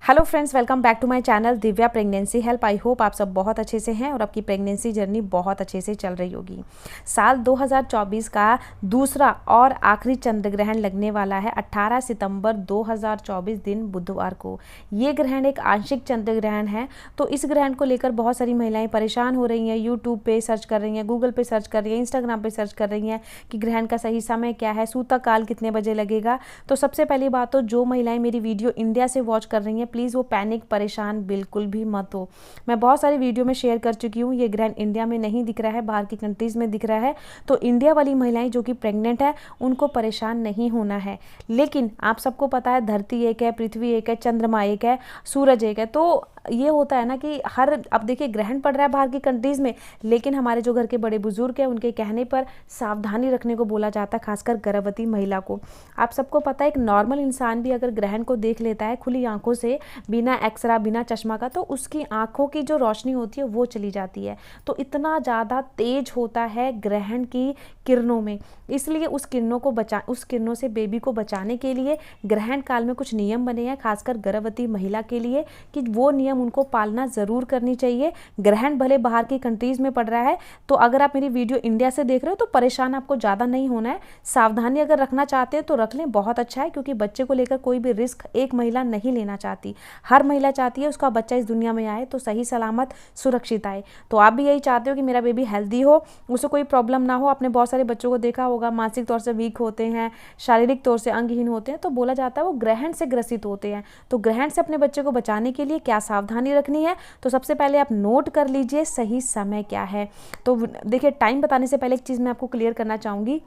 Hello friends, welcome back to my channel Divya pregnancy help. I hope आप सब बहुत अच्छे से हैं और आपकी प्रेगनेंसी जर्नी बहुत अच्छे से चल रही होगी। साल 2024 का दूसरा और आखिरी चंद्र ग्रहण लगने वाला है 18 सितंबर 2024 दिन बुधवार को। ये ग्रहण एक आंशिक चंद्र ग्रहण है, तो इस ग्रहण को लेकर बहुत सारी महिलाएं परेशान हो रही हैं। यूट्यूब पे सर्च कर रही हैं, गूगल पे सर्च कर रही हैं, इंस्टाग्राम पे सर्च कर रही हैं कि ग्रहण का सही समय क्या है, सूतक काल कितने बजे लगेगा। तो सबसे पहली बात तो जो महिलाएं मेरी वीडियो इंडिया से वॉच कर रही हैं, प्लीज़ वो पैनिक परेशान बिल्कुल भी मत हो। मैं बहुत सारी वीडियो में शेयर कर चुकी हूँ, ये ग्रहण इंडिया में नहीं दिख रहा है, बाहर की कंट्रीज़ में दिख रहा है। तो इंडिया वाली महिलाएं जो कि प्रेग्नेंट है उनको परेशान नहीं होना है। लेकिन आप सबको पता है धरती एक है, पृथ्वी एक है, चंद्रमा एक है, सूरज एक है। तो ये होता है ना कि अब देखिए ग्रहण पड़ रहा है बाहर की कंट्रीज़ में, लेकिन हमारे जो घर के बड़े बुजुर्ग हैं उनके कहने पर सावधानी रखने को बोला जाता है, खासकर गर्भवती महिला को। आप सबको पता है एक नॉर्मल इंसान भी अगर ग्रहण को देख लेता है खुली आंखों से, बिना एक्सरा बिना चश्मा का, तो उसकी आंखों की जो रोशनी होती है वो चली जाती है। तो इतना ज़्यादा तेज होता है ग्रहण की किरणों में, इसलिए उस किरणों से बेबी को बचाने के लिए ग्रहण काल में कुछ नियम बने हैं, खासकर गर्भवती महिला के लिए, कि वो नियम उनको पालना ज़रूर करनी चाहिए। ग्रहण भले बाहर की कंट्रीज़ में पड़ रहा है, तो अगर आप मेरी वीडियो इंडिया से देख रहे हो तो परेशान आपको ज़्यादा नहीं होना है। सावधानी अगर रखना चाहते हैं तो रख लें, बहुत अच्छा है, क्योंकि बच्चे को लेकर कोई भी रिस्क एक महिला नहीं लेना चाहती। हर महिला चाहती है उसका बच्चा इस दुनिया में आए तो सही सलामत सुरक्षित आए। तो आप भी यही चाहते हो कि मेरा बेबी हेल्दी हो, उसे कोई प्रॉब्लम ना हो। आपने बहुत सारे बच्चों को देखा होगा मानसिक तौर से वीक होते हैं, शारीरिक तौर से अंगहीन होते हैं, तो बोला जाता है वो ग्रहण से ग्रसित होते हैं। तो ग्रहण से अपने बच्चे को बचाने के लिए क्या सावधानी रखनी है, तो सबसे पहले आप नोट कर लीजिए सही समय क्या है। तो देखिए, टाइम बताने से पहले एक चीज़ मैं आपको क्लियर करना चाहूँगी।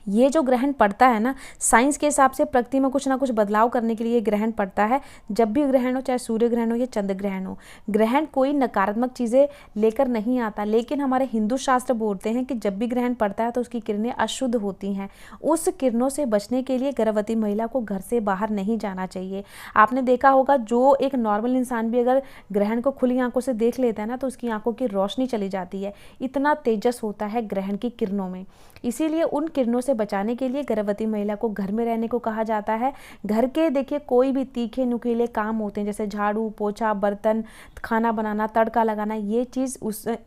ये जो ग्रहण पड़ता है ना, साइंस के हिसाब से प्रकृति में कुछ ना कुछ बदलाव करने के लिए ग्रहण पड़ता है। जब भी ग्रहण हो, चाहे सूर्य ग्रहण हो या चंद्र ग्रहण हो, ग्रहण कोई नकारात्मक चीज़ें लेकर नहीं आता। लेकिन हमारे हिंदू शास्त्र बोलते हैं कि जब भी ग्रहण पड़ता है तो उसकी किरणें अशुद्ध होती हैं। उस किरणों से बचने के लिए गर्भवती महिला को घर से बाहर नहीं जाना चाहिए। आपने देखा होगा जो एक नॉर्मल इंसान भी अगर ग्रहण को खुली आंखों से देख लेता है ना, तो उसकी आंखों की रोशनी चली जाती है। इतना तेजस होता है ग्रहण की किरणों में। इसीलिए उन किरणों से बचाने के लिए गर्भवती महिला को घर में रहने को कहा जाता है। घर के देखिए कोई भी तीखे नुकीले काम होते हैं, जैसे झाड़ू पोछा, बर्तन, खाना बनाना, तड़का लगाना, ये चीज़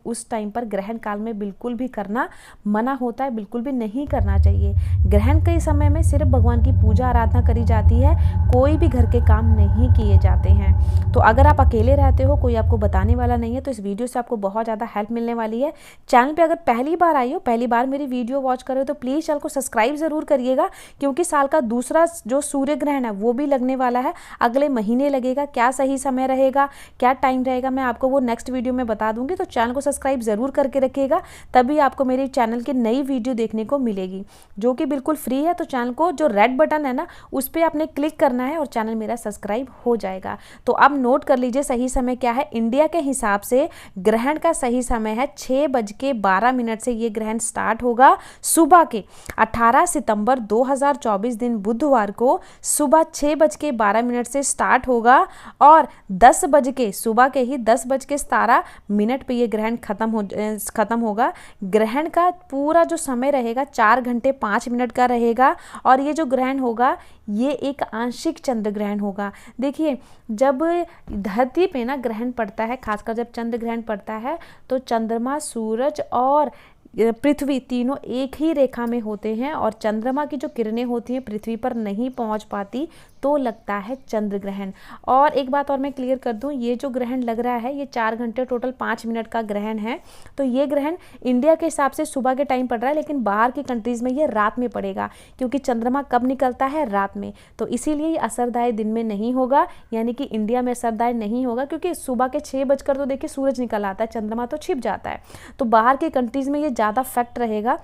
उस टाइम पर ग्रहण काल में बिल्कुल भी करना मना होता है, बिल्कुल भी नहीं करना चाहिए। ग्रहण के समय में सिर्फ भगवान की पूजा आराधना करी जाती है, कोई भी घर के काम नहीं किए जाते हैं। तो अगर आप अकेले रहते हो, कोई आपको बताने वाला नहीं है, तो इस वीडियो से आपको बहुत ज़्यादा हेल्प मिलने वाली है। चैनल पर अगर पहली बार आई हो, पहली बार मेरी वीडियो वॉच कर रहे हो, तो प्लीज़ चैनल को सब्सक्राइब ज़रूर करिएगा, क्योंकि साल का दूसरा जो सूर्य ग्रहण है वो भी लगने वाला है, अगले महीने लगेगा। क्या सही समय रहेगा, क्या टाइम रहेगा, मैं आपको वो नेक्स्ट वीडियो में बता दूंगी। तो चैनल को सब्सक्राइब ज़रूर करके रखिएगा, तभी आपको मेरे चैनल की नई वीडियो देखने को मिलेगी, जो कि बिल्कुल फ्री है। तो चैनल को जो रेड बटन है ना, उस पर आपने क्लिक करना है और चैनल मेरा सब्सक्राइब हो जाएगा। तो अब नोट कर लीजिए सही समय क्या है। इंडिया के हिसाब से ग्रहण का सही समय है 6:12 से ये ग्रहण स्टार्ट होगा, सुबह के 18 सितंबर 2024 दिन बुधवार को सुबह 6:12 से स्टार्ट होगा और सुबह के ही 10:17 पे ये ग्रहण खत्म होगा। ग्रहण का पूरा जो समय रहेगा 4 घंटे 5 मिनट का रहेगा, और ये जो ग्रहण होगा ये एक आंशिक चंद्र ग्रहण होगा। देखिए, जब धरती पे ना ग्रहण पड़ता है, खासकर जब चंद्र ग्रहण पड़ता है, तो चंद्रमा, सूरज और पृथ्वी तीनों एक ही रेखा में होते हैं, और चंद्रमा की जो किरणें होती हैं पृथ्वी पर नहीं पहुंच पाती, तो लगता है चंद्र ग्रहण। और एक बात और मैं क्लियर कर दूं, ये जो ग्रहण लग रहा है ये 4 घंटे टोटल 5 मिनट का ग्रहण है। तो ये ग्रहण इंडिया के हिसाब से सुबह के टाइम पड़ रहा है, लेकिन बाहर की कंट्रीज़ में ये रात में पड़ेगा, क्योंकि चंद्रमा कब निकलता है, रात में। तो इसीलिए ये असरदायी दिन में नहीं होगा, यानी कि इंडिया में असरदायी नहीं होगा, क्योंकि सुबह के 6 बजकर तो देखिए सूरज निकल आता है, चंद्रमा तो छिप जाता है। तो बाहर की कंट्रीज़ में ये ज़्यादा फैक्ट रहेगा।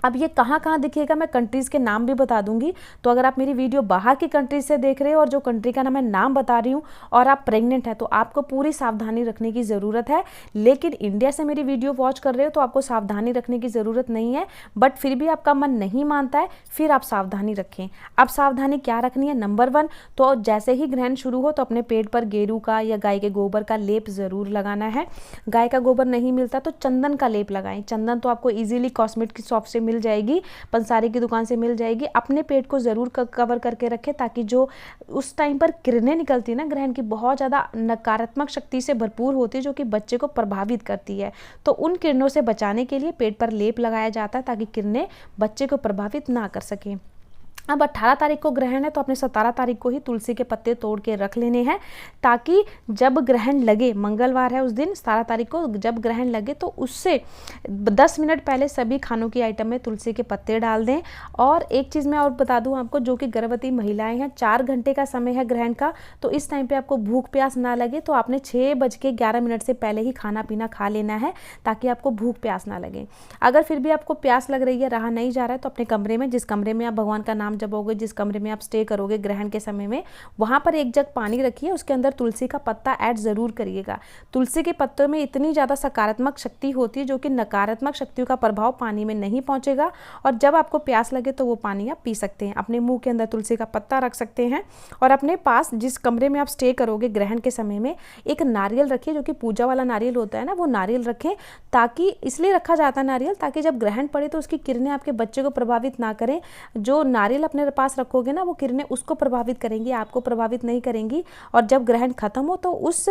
अब ये कहाँ कहाँ दिखेगा, मैं कंट्रीज़ के नाम भी बता दूंगी। तो अगर आप मेरी वीडियो बाहर की कंट्रीज से देख रहे हो और जो कंट्री का मैं नाम बता रही हूँ और आप प्रेग्नेंट है, तो आपको पूरी सावधानी रखने की ज़रूरत है। लेकिन इंडिया से मेरी वीडियो वॉच कर रहे हो तो आपको सावधानी रखने की ज़रूरत नहीं है, बट फिर भी आपका मन नहीं मानता है, फिर आप सावधानी रखें। अब सावधानी क्या रखनी है, नंबर 1 तो जैसे ही ग्रहण शुरू हो तो अपने पेट पर गेरू का या गाय के गोबर का लेप ज़रूर लगाना है। गाय का गोबर नहीं मिलता तो चंदन का लेप लगाएं। चंदन तो आपको ईजिली कॉस्मेटिक शॉप से मिल जाएगी, पंसारी की दुकान से मिल जाएगी। अपने पेट को ज़रूर कवर करके रखें, ताकि जो उस टाइम पर किरणें निकलती है ना ग्रहण की, बहुत ज़्यादा नकारात्मक शक्ति से भरपूर होती है, जो कि बच्चे को प्रभावित करती है। तो उन किरणों से बचाने के लिए पेट पर लेप लगाया जाता है, ताकि किरणें बच्चे को प्रभावित ना कर सकें। अब 18 तारीख को ग्रहण है, तो अपने 17 तारीख को ही तुलसी के पत्ते तोड़ के रख लेने हैं, ताकि जब ग्रहण लगे, मंगलवार है उस दिन 17 तारीख को जब ग्रहण लगे, तो उससे 10 मिनट पहले सभी खानों की आइटम में तुलसी के पत्ते डाल दें। और एक चीज़ मैं और बता दूं आपको, जो कि गर्भवती महिलाएं हैं, 4 घंटे का समय है ग्रहण का, तो इस टाइम पे आपको भूख प्यास ना लगे, तो आपने 6:11 से पहले ही खाना पीना खा लेना है, ताकि आपको भूख प्यास ना लगे। अगर फिर भी आपको प्यास लग रही है, रहा नहीं जा रहा है, तो अपने कमरे में, जिस कमरे में आप भगवान का नाम जपोगे, जिस कमरे में आप स्टे करोगे ग्रहण के समय में, वहां पर एक जग पानी रखिए, उसके अंदर तुलसी का पत्ता ऐड जरूर करिएगा। तुलसी के पत्तों में इतनी ज़्यादा सकारात्मक शक्ति होती है, जो कि नकारात्मक शक्तियों का प्रभाव पानी में नहीं पहुंचेगा, और जब आपको प्यास लगे तो वो पानी आप पी सकते हैं। अपने मुंह के अंदर तुलसी का पत्ता रख सकते हैं, और अपने पास जिस कमरे में आप स्टे करोगे ग्रहण के समय में, एक नारियल रखिए, जो कि पूजा वाला नारियल होता है ना, वो नारियल रखें। ताकि इसलिए रखा जाता है नारियल, ताकि जब ग्रहण पड़े तो उसकी किरणें आपके बच्चे को प्रभावित ना करें। जो नारियल अपने पास रखोगे ना, वो किरणें उसको प्रभावित करेंगी, आपको प्रभावित नहीं करेंगी। और जब ग्रहण खत्म हो तो उस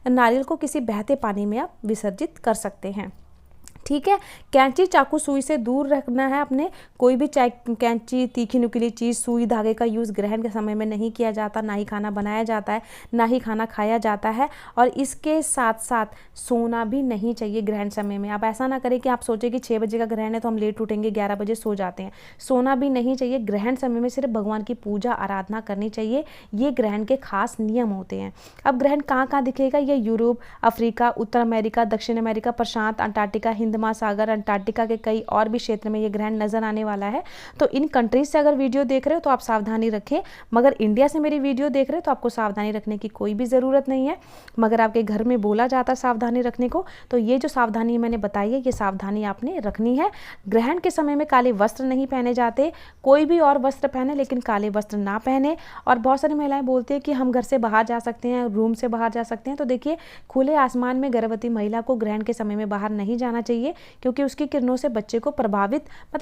नारियल को किसी बहते पानी में आप विसर्जित कर सकते हैं। ठीक है। कैंची चाकू सुई से दूर रखना है अपने। कोई भी कैंची, तीखी नुकीली चीज़, सुई धागे का यूज़ ग्रहण के समय में नहीं किया जाता, ना ही खाना बनाया जाता है, ना ही खाना खाया जाता है। और इसके साथ साथ सोना भी नहीं चाहिए ग्रहण समय में। आप ऐसा ना करें कि आप सोचें कि 6 बजे का ग्रहण है तो हम लेट उठेंगे, 11 बजे सो जाते हैं। सोना भी नहीं चाहिए। ग्रहण समय में सिर्फ भगवान की पूजा आराधना करनी चाहिए। ये ग्रहण के खास नियम होते हैं। अब ग्रहण कहाँ कहाँ दिखेगा? ये यूरोप, अफ्रीका, उत्तर अमेरिका, दक्षिण अमेरिका, प्रशांत, अंटार्कटिका, हिंद महासागर, अंटार्कटिका के कई और भी क्षेत्र में ये ग्रहण नजर आने वाला है। तो इन कंट्रीज से अगर वीडियो देख रहे हो तो आप सावधानी रखें, मगर इंडिया से मेरी वीडियो देख रहे हो तो आपको सावधानी रखने की कोई भी ज़रूरत नहीं है। मगर आपके घर में बोला जाता है सावधानी रखने को, तो ये जो सावधानी मैंने बताई है, ये सावधानी आपने रखनी है। ग्रहण के समय में काले वस्त्र नहीं पहने जाते। कोई भी और वस्त्र पहने, लेकिन काले वस्त्र ना पहने। और बहुत सारी महिलाएं बोलती हैं कि हम घर से बाहर जा सकते हैं, रूम से बाहर जा सकते हैं। तो देखिए, खुले आसमान में गर्भवती महिला को ग्रहण के समय में बाहर नहीं जाना चाहिए, क्योंकि उसकी किरणों से बच्चे को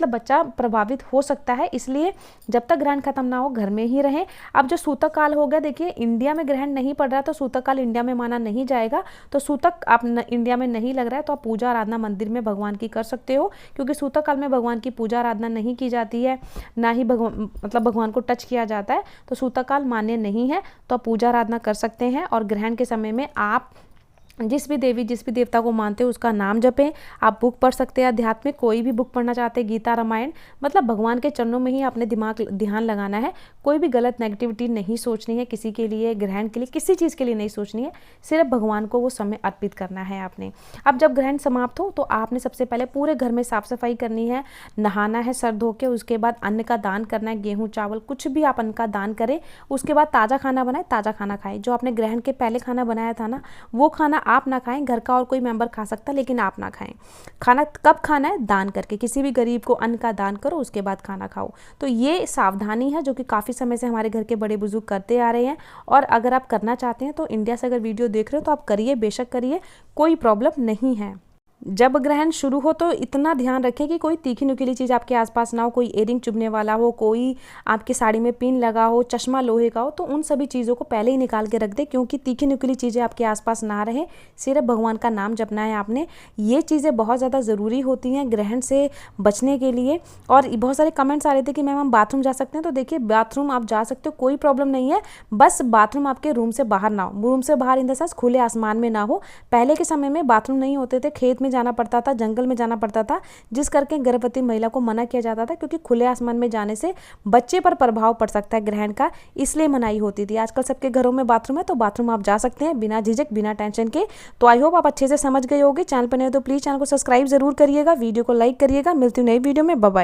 बच्चा प्रभावित हो सकता है। इसलिए जब तक ग्रहण खत्म ना हो घर में ही रहें। अब जो सूतक काल हो गया, देखिए इंडिया में ग्रहण नहीं पड़ रहा, तो सूतक काल इंडिया में माना नहीं जाएगा। तो सूतक आप इंडिया में नहीं लग रहा है तो आप पूजा आराधना मंदिर में भगवान की कर सकते हो, क्योंकि सूतक काल में भगवान की पूजा आराधना नहीं की जाती है, ना ही भगवान को टच किया जाता है। तो सूतक काल मान्य नहीं है, तो आप पूजा आराधना कर सकते हैं। और ग्रहण के समय में आप जिस भी देवी, जिस भी देवता को मानते हो उसका नाम जपें। आप बुक पढ़ सकते हैं, आध्यात्मिक कोई भी बुक पढ़ना चाहते हैं, गीता, रामायण, भगवान के चरणों में ही अपने ध्यान लगाना है। कोई भी गलत नेगेटिविटी नहीं सोचनी है किसी के लिए, ग्रहण के लिए, किसी चीज़ के लिए नहीं सोचनी है। सिर्फ भगवान को वो समय अर्पित करना है आपने। अब जब ग्रहण समाप्त हो तो आपने सबसे पहले पूरे घर में साफ सफाई करनी है, नहाना है सर धो के। उसके बाद अन्न का दान करना है, गेहूँ, चावल, कुछ भी आप अन्न का दान करें। उसके बाद ताज़ा खाना बनाए, ताज़ा खाना खाएं। जो आपने ग्रहण के पहले खाना बनाया था ना, वो खाना आप ना खाएं, घर का और कोई मेंबर खा सकता है, लेकिन आप ना खाएं। खाना कब खाना है? दान करके। किसी भी गरीब को अन्न का दान करो, उसके बाद खाना खाओ। तो ये सावधानी है जो कि काफ़ी समय से हमारे घर के बड़े बुजुर्ग करते आ रहे हैं। और अगर आप करना चाहते हैं तो इंडिया से अगर वीडियो देख रहे हो तो आप करिए, बेशक करिए, कोई प्रॉब्लम नहीं है। जब ग्रहण शुरू हो तो इतना ध्यान रखें कि कोई तीखी नुकीली चीज़ आपके आसपास ना हो, कोई इयरिंग चुभने वाला हो, कोई आपकी साड़ी में पिन लगा हो, चश्मा लोहे का हो, तो उन सभी चीज़ों को पहले ही निकाल के रख दे, क्योंकि तीखी नुकीली चीज़ें आपके आसपास ना रहे। सिर्फ भगवान का नाम जपना है आपने। ये चीज़ें बहुत ज़्यादा ज़रूरी होती हैं ग्रहण से बचने के लिए। और बहुत सारे कमेंट्स आ रहे थे कि मैम हम बाथरूम जा सकते हैं। तो देखिए, बाथरूम आप जा सकते हो, कोई प्रॉब्लम नहीं है। बस बाथरूम आपके रूम से बाहर ना हो। रूम से बाहर इन द सेंस खुले आसमान में ना हो। पहले के समय में बाथरूम नहीं होते थे, खेत में जाना पड़ता था, जंगल में जाना पड़ता था, जिस करके गर्भवती महिला को मना किया जाता था, क्योंकि खुले आसमान में जाने से बच्चे पर प्रभाव पड़ सकता है ग्रहण का, इसलिए मनाही होती थी। आजकल सबके घरों में बाथरूम है, तो बाथरूम आप जा सकते हैं बिना झिझक, बिना टेंशन के। तो आई होप आप अच्छे से समझ गए होंगे। चैनल पर नहीं हो तो प्लीज चैनल को सब्सक्राइब जरूर करिएगा, वीडियो को लाइक करिएगा। मिलती हूँ नई वीडियो में, बाय बाय।